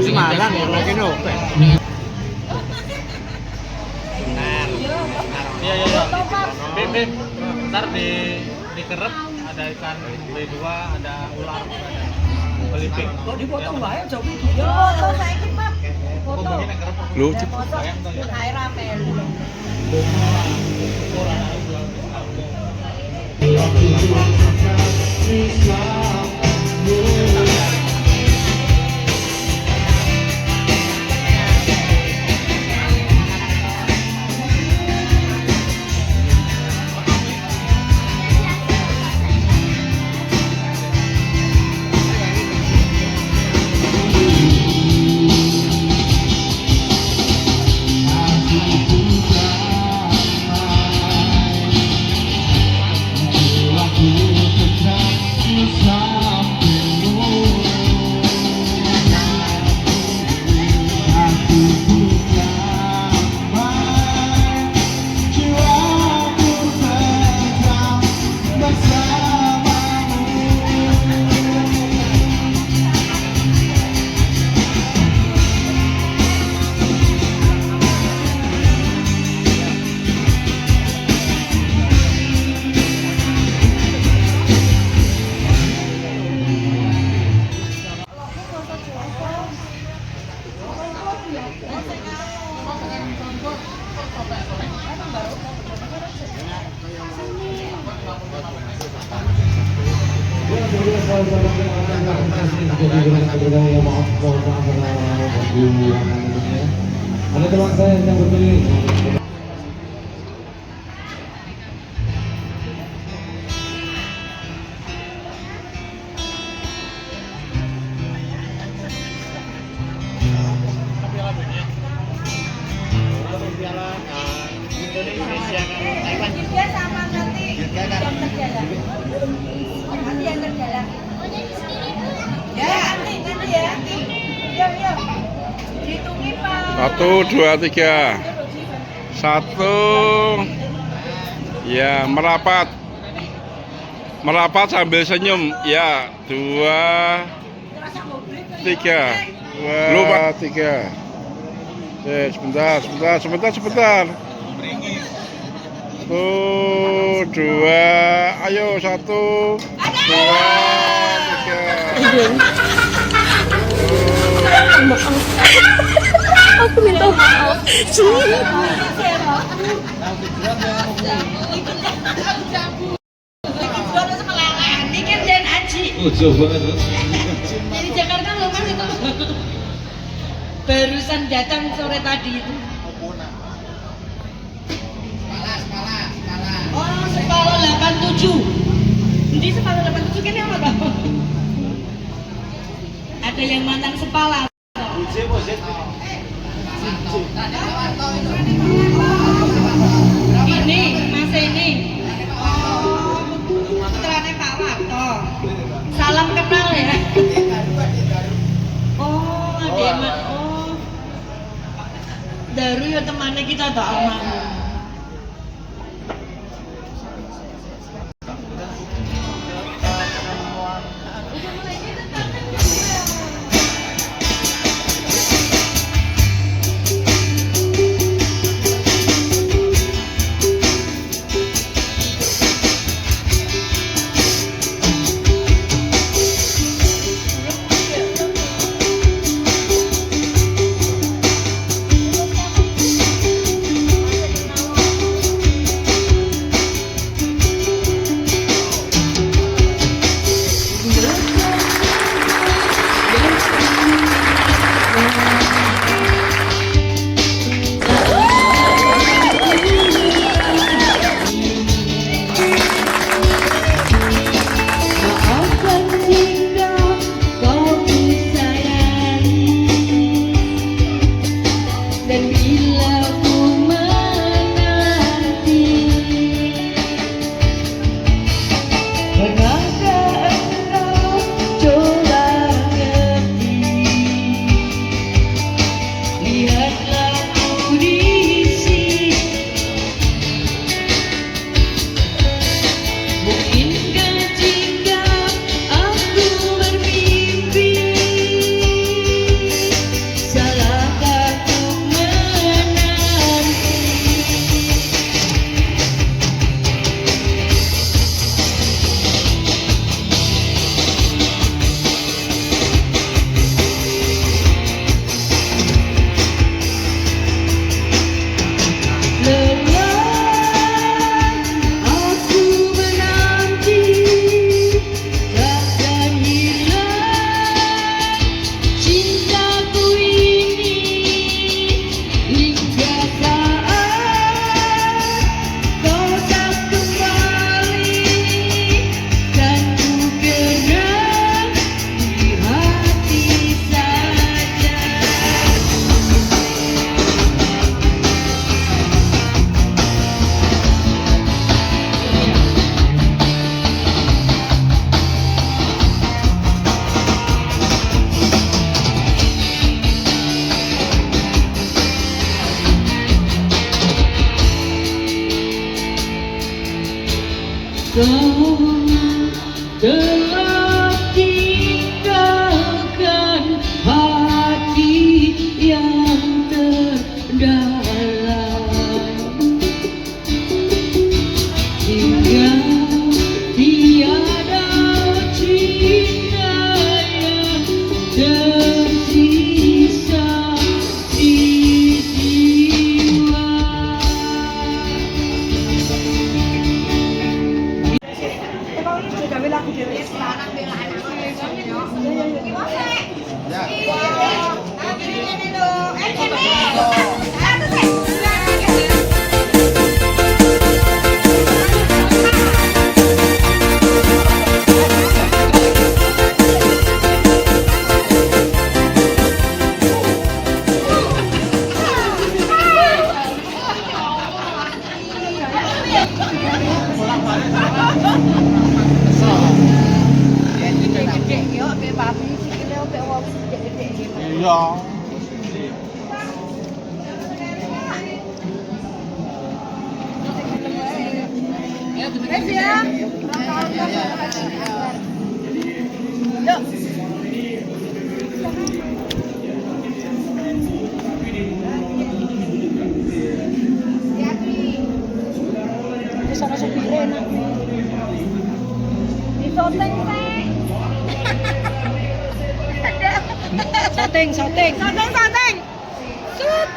Semarang lagi nopet. Iya. Bim. Ntar dikerep ada ikan B2, ada ular, peliping. Kok dipotong bayar jauh itu? Yo, foto saya ki, Pak. Foto. Lu Foto. Air rame. Ada teman saya yang berdiri. Dia sama nanti yang terjalan. Nanti yang terjalan. Ya, nanti ya. Yo. Dihitungi, Pak. 1, 2, 3. 1. Ya, merapat sambil senyum. Ya, 2, 3. 2, 3. Sebentar. 1, 2, ayo 1, 2, 3. Aku minta maaf. Dari Jakarta loh Mas itu. Barusan datang sore tadi itu. Oh, Sepalo 87. Jadi Sepalo 87 kan yang apa? Ada yang mantan Sepala. Ini Mas ini. Putrane Pak Warto. Salam kenal ya. Oh, adik Daru ya temannya kita tak almarhum. kau telah tinggalkan hati yang terdalam hingga tiada cinta yang tersisa di jiwa. Iya. Soteng. Sut.